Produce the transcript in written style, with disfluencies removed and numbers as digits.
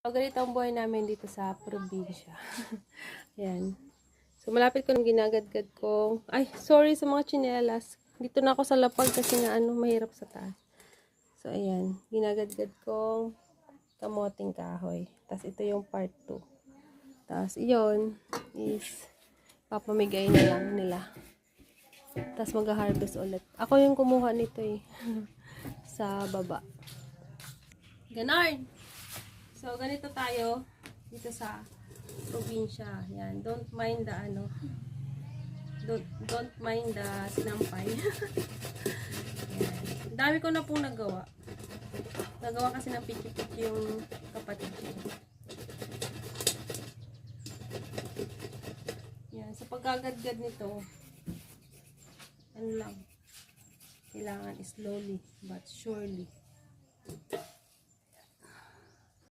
So, ganito ang buhay namin dito sa probinsya. Ayan. So, malapit ko nang ginagadgad ko. Ay, sorry sa mga tsinelas. Dito na ako sa lapag kasi nga mahirap sa taas. So, ayan. Ginagadgad ko kamoting kahoy. Tapos, ito yung part 2. Tapos, iyon is papamigay na lang nila. Tapos, mag-harvest ulit. Ako yung kumuha nito eh. Sa baba. Ganon! So, ganito tayo dito sa probinsya. Yan. Don't mind the don't mind the sinampay. Yan. Dami ko na pong nagawa. Nagawa kasi ng pichi-pichi yung kapatid ko. Yan. Sa pagkagadgad nito, ano lang, kailangan slowly but surely.